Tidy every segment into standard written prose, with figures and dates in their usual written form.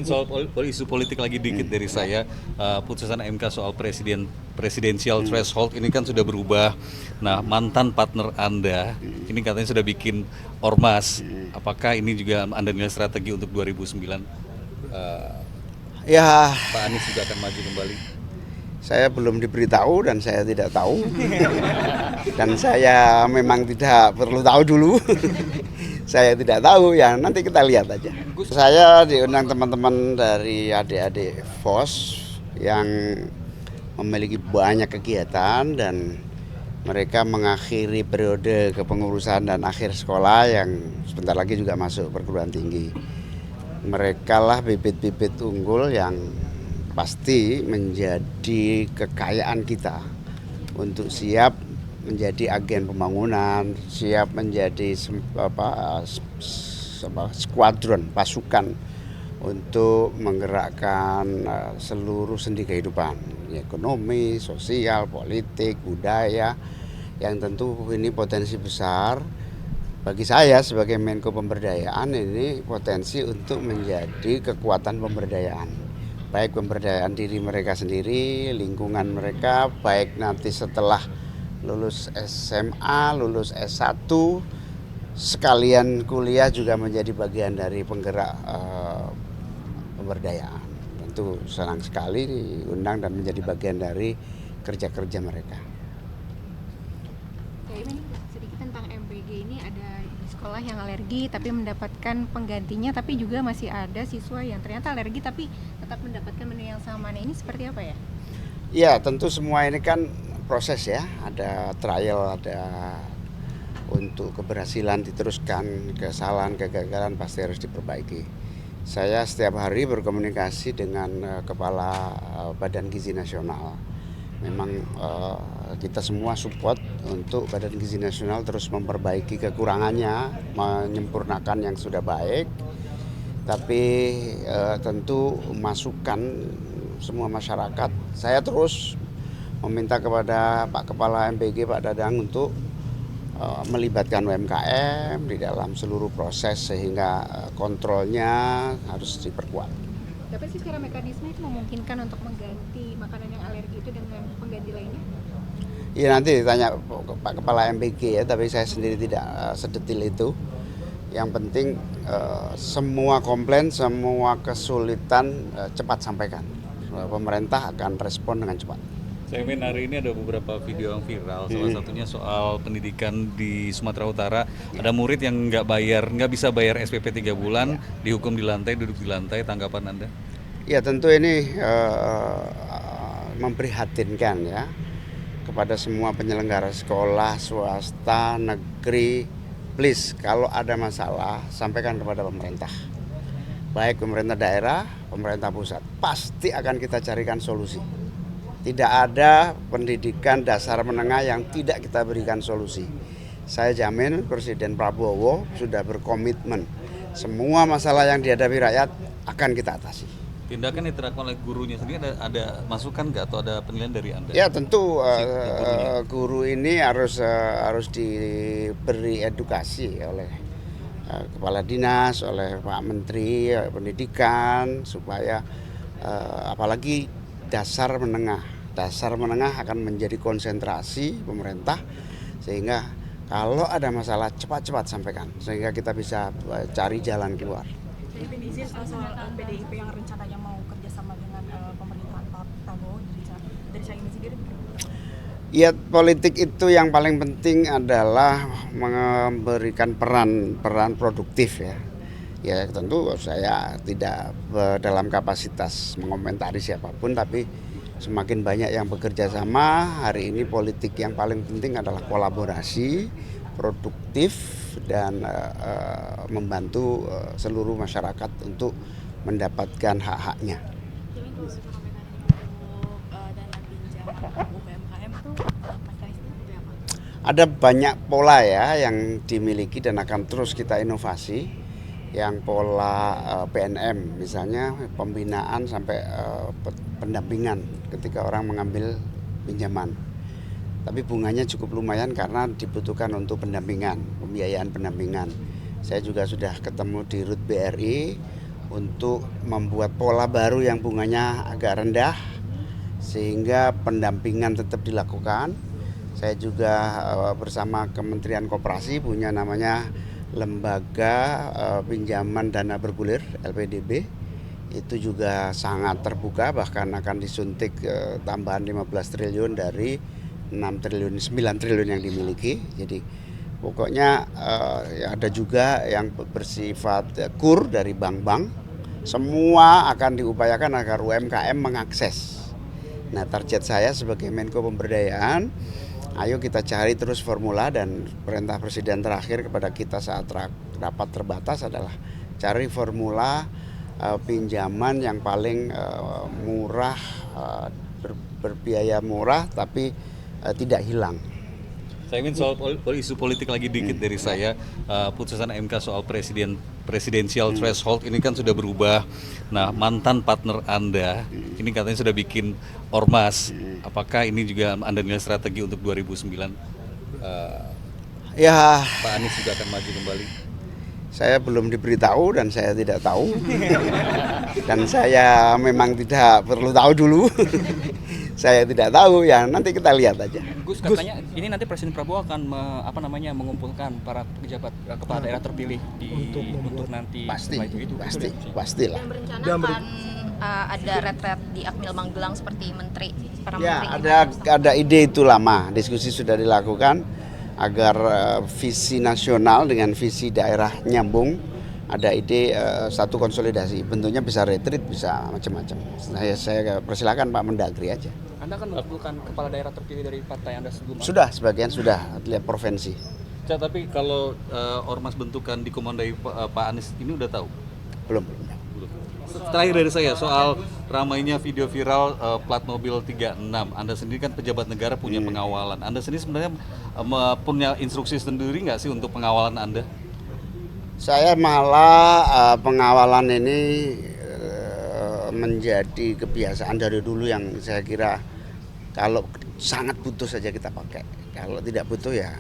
Soal isu politik lagi dikit dari saya, putusan MK soal presidensial threshold ini kan sudah berubah. Nah, mantan partner Anda ini katanya sudah bikin ormas. Apakah ini juga Anda nilai strategi untuk 2009? Ya, Pak Anies juga akan maju kembali. saya belum diberitahu dan saya tidak tahu. Dan saya memang tidak perlu tahu dulu. Saya tidak tahu, ya nanti kita lihat aja. Saya diundang teman-teman dari adik-adik FOS yang memiliki banyak kegiatan dan mereka mengakhiri periode kepengurusan dan akhir sekolah yang sebentar lagi juga masuk perguruan tinggi. Mereka lah bibit-bibit unggul yang pasti menjadi kekayaan kita untuk siap menjadi agen pembangunan, siap menjadi skuadron pasukan untuk menggerakkan seluruh sendi kehidupan, ekonomi, sosial, politik, budaya, yang tentu ini potensi besar. Bagi saya sebagai Menko Pemberdayaan ini potensi untuk menjadi kekuatan pemberdayaan. Baik pemberdayaan diri mereka sendiri, lingkungan mereka, baik nanti setelah lulus SMA, lulus S1, sekalian kuliah juga menjadi bagian dari penggerak pemberdayaan. Tentu senang sekali diundang dan menjadi bagian dari kerja-kerja mereka. Ini sedikit tentang MPG ini, ada di sekolah yang alergi tapi mendapatkan penggantinya, tapi juga masih ada siswa yang ternyata alergi tapi tetap mendapatkan menu yang sama. Nah, ini seperti apa ya? Ya, tentu semua ini kan proses ya, ada trial, ada untuk keberhasilan diteruskan, kesalahan, kegagalan pasti harus diperbaiki. Saya setiap hari berkomunikasi dengan Kepala Badan Gizi Nasional. Memang kita semua support untuk Badan Gizi Nasional terus memperbaiki kekurangannya, menyempurnakan yang sudah baik. Tapi tentu masukan semua masyarakat, saya terus meminta kepada Pak Kepala MPG, Pak Dadang, untuk melibatkan UMKM di dalam seluruh proses sehingga kontrolnya harus diperkuat. Tapi sih secara mekanisme itu memungkinkan untuk mengganti makanan yang alergi itu dengan pengganti lainnya? Iya, nanti ditanya Pak Kepala MPG ya, tapi saya sendiri tidak sedetil itu. Yang penting semua komplain, semua kesulitan cepat sampaikan. Pemerintah akan respon dengan cepat. Saya main hari ini ada beberapa video yang viral, salah satunya soal pendidikan di Sumatera Utara. Ada murid yang nggak bisa bayar SPP 3 bulan, dihukum di lantai, duduk di lantai. Tanggapan Anda? Ya, tentu ini memprihatinkan ya kepada semua penyelenggara sekolah, swasta, negeri. Please, kalau ada masalah sampaikan kepada pemerintah. Baik pemerintah daerah, pemerintah pusat, pasti akan kita carikan solusi. Tidak ada pendidikan dasar menengah yang tidak kita berikan solusi. Saya jamin Presiden Prabowo sudah berkomitmen semua masalah yang dihadapi rakyat akan kita atasi. Tindakan yang dilakukan oleh gurunya sendiri ada masukan nggak atau ada penilaian dari Anda? Ya, tentu guru ini harus diberi edukasi oleh Kepala Dinas, oleh Pak Menteri Pendidikan, supaya apalagi dasar menengah akan menjadi konsentrasi pemerintah, sehingga kalau ada masalah cepat-cepat sampaikan sehingga kita bisa cari jalan keluar. Jadi izin soal PDIP yang rencananya mau kerjasama dengan pemerintahan Pak Prabowo dari Caimin sendiri? Ya, politik itu yang paling penting adalah memberikan peran produktif ya. Ya, tentu saya tidak dalam kapasitas mengomentari siapapun, tapi semakin banyak yang bekerja sama. Hari ini politik yang paling penting adalah kolaborasi, produktif, dan membantu seluruh masyarakat untuk mendapatkan hak-haknya. Ada banyak pola ya yang dimiliki dan akan terus kita inovasi. Yang pola PNM misalnya, pembinaan sampai pendampingan ketika orang mengambil pinjaman. Tapi bunganya cukup lumayan karena dibutuhkan untuk pendampingan, pembiayaan pendampingan. Saya juga sudah ketemu di RUT BRI untuk membuat pola baru yang bunganya agak rendah sehingga pendampingan tetap dilakukan. Saya juga bersama Kementerian Koperasi punya namanya Lembaga Pinjaman Dana Bergulir LPDB. Itu juga sangat terbuka, bahkan akan disuntik tambahan 15 triliun dari 9 triliun yang dimiliki. Jadi pokoknya ada juga yang bersifat kur dari bank-bank. Semua akan diupayakan agar UMKM mengakses. Nah, target saya sebagai Menko Pemberdayaan, ayo kita cari terus formula, dan perintah Presiden terakhir kepada kita saat rapat terbatas adalah cari formula pinjaman yang paling murah, berbiaya murah tapi tidak hilang. Saya ingin soal isu politik lagi dikit dari saya. Putusan MK soal presidensial threshold ini kan sudah berubah. Nah, mantan partner Anda ini katanya sudah bikin ormas. Apakah ini juga Anda nilai strategi untuk 2009? Ya, Pak Anies juga akan maju kembali. saya belum diberitahu dan saya tidak tahu. Dan saya memang tidak perlu tahu dulu. Saya tidak tahu, ya nanti kita lihat aja. Gus, katanya ini nanti Presiden Prabowo akan mengumpulkan para pejabat kepala daerah terpilih untuk nanti Pasti, itu. pastilah. Dan berencana akan ada retret di Akmil Magelang seperti para Ya, menteri. ada ide itu lama, diskusi sudah dilakukan agar visi nasional dengan visi daerah nyambung. Ada ide satu konsolidasi, bentuknya bisa retreat, bisa macam-macam. Saya persilakan Pak Mendagri aja. Anda akan mengumpulkan kepala daerah terpilih dari partai Anda sebelum Sudah, sebagian sudah lihat provinsi. Tapi kalau ormas bentukan dikomandai Pak Anies ini udah tahu? Belum. Terakhir dari saya soal ramainya video viral plat mobil 36. Anda sendiri kan pejabat negara punya pengawalan. Anda sendiri sebenarnya punya instruksi sendiri nggak sih untuk pengawalan Anda? Saya malah pengawalan ini menjadi kebiasaan dari dulu yang saya kira kalau sangat butuh saja kita pakai. Kalau tidak butuh ya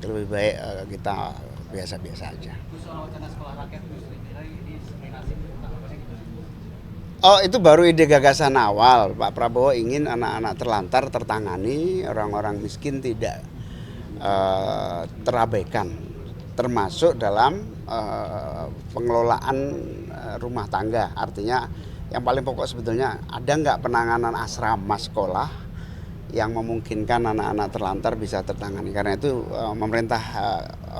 lebih baik kita biasa-biasa aja. Oh, itu baru ide gagasan awal. Pak Prabowo ingin anak-anak terlantar tertangani, orang-orang miskin tidak terabaikan, termasuk dalam pengelolaan rumah tangga. Artinya yang paling pokok sebetulnya ada nggak penanganan asrama sekolah yang memungkinkan anak-anak terlantar bisa tertangani. Karena itu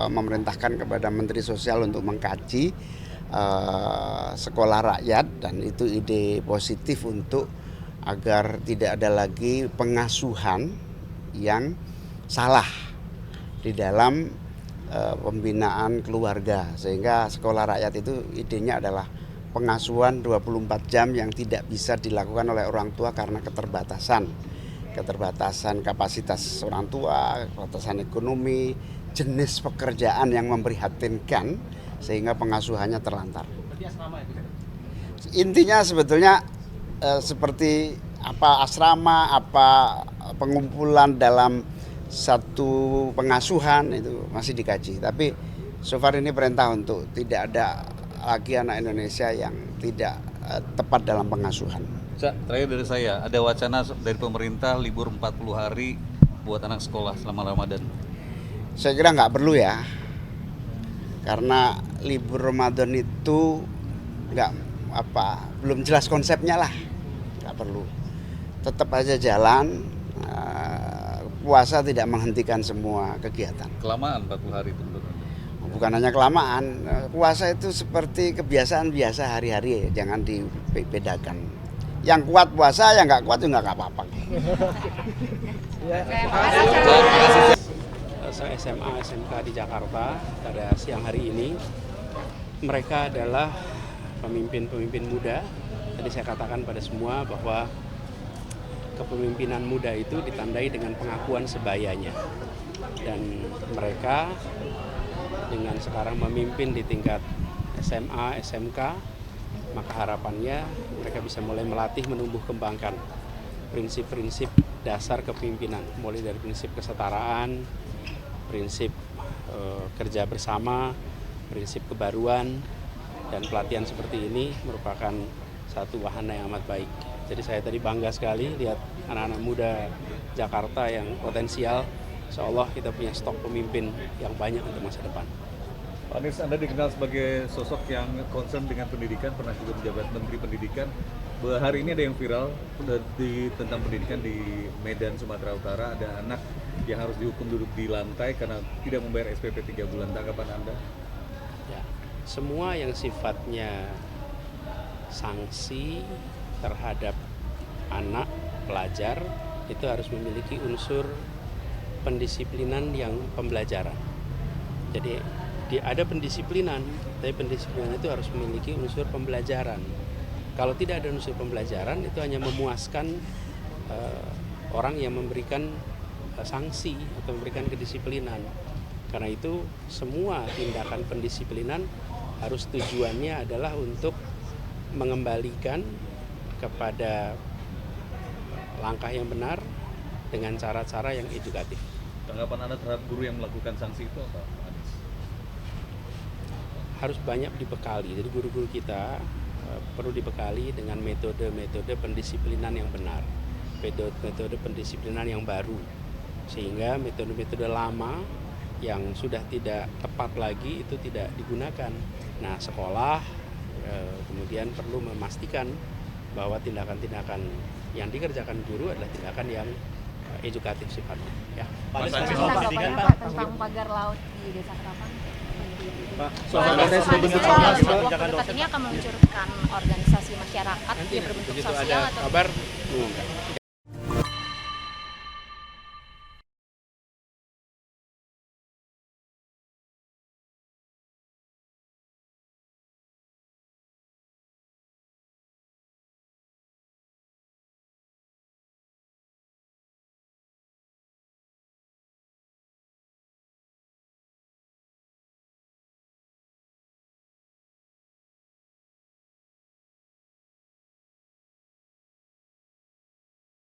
memerintahkan kepada Menteri Sosial untuk mengkaji sekolah rakyat, dan itu ide positif untuk agar tidak ada lagi pengasuhan yang salah di dalam pembinaan keluarga, sehingga sekolah rakyat itu idenya adalah pengasuhan 24 jam yang tidak bisa dilakukan oleh orang tua karena keterbatasan kapasitas orang tua, keterbatasan ekonomi, jenis pekerjaan yang memprihatinkan sehingga pengasuhannya terlantar. Intinya sebetulnya seperti apa asrama, apa pengumpulan dalam satu pengasuhan itu masih dikaji. Tapi so far ini perintah untuk tidak ada lagi anak Indonesia yang tidak tepat dalam pengasuhan. Terakhir dari saya, ada wacana dari pemerintah libur 40 hari buat anak sekolah selama Ramadan. Saya kira nggak perlu ya, karena libur Ramadan itu belum jelas konsepnya lah, nggak perlu. Tetap aja jalan, puasa tidak menghentikan semua kegiatan. Kelamaan 40 hari itu menurut Anda? Bukan hanya kelamaan, puasa itu seperti kebiasaan biasa hari-hari, jangan dibedakan. Yang kuat puasa, yang nggak kuat juga nggak apa-apa. Saya SMA SMK di Jakarta pada siang hari ini. Mereka adalah pemimpin-pemimpin muda. Tadi saya katakan pada semua bahwa kepemimpinan muda itu ditandai dengan pengakuan sebayanya. Dan mereka dengan sekarang memimpin di tingkat SMA, SMK, maka harapannya mereka bisa mulai melatih, menumbuh kembangkan prinsip-prinsip dasar kepemimpinan, mulai dari prinsip kesetaraan, prinsip kerja bersama, prinsip kebaruan, Dan pelatihan seperti ini merupakan satu wahana yang amat baik. Jadi saya tadi bangga sekali lihat anak-anak muda Jakarta yang potensial. Insya Allah kita punya stok pemimpin yang banyak untuk masa depan. Pak Anies, Anda dikenal sebagai sosok yang concern dengan pendidikan, pernah juga menjabat Menteri Pendidikan. Hari ini ada yang viral tentang pendidikan di Medan, Sumatera Utara. Ada anak yang harus dihukum duduk di lantai karena tidak membayar SPP 3 bulan. Tanggapan Anda? Ya, semua yang sifatnya sanksi terhadap anak pelajar itu harus memiliki unsur pendisiplinan yang pembelajaran. Jadi ada pendisiplinan, tapi pendisiplinan itu harus memiliki unsur pembelajaran. Kalau tidak ada unsur pembelajaran, itu hanya memuaskan orang yang memberikan sanksi atau memberikan kedisiplinan. Karena itu semua tindakan pendisiplinan harus tujuannya adalah untuk mengembalikan kepada langkah yang benar dengan cara-cara yang edukatif. Tanggapan Anda terhadap guru yang melakukan sanksi itu apa, Pak Anies? Harus banyak dibekali. Jadi guru-guru kita perlu dibekali dengan metode-metode pendisiplinan yang benar, metode pendisiplinan yang baru, sehingga metode-metode lama yang sudah tidak tepat lagi itu tidak digunakan. Nah, sekolah kemudian perlu memastikan bahwa tindakan-tindakan yang dikerjakan guru adalah tindakan yang edukatif sifatnya. Ya. Tanggapannya Pak tentang pagar laut di Desa Ketapang? Waktu dekat ini akan meluncurkan organisasi masyarakat Nanti yang berbentuk begitu sosial ada atau kabar,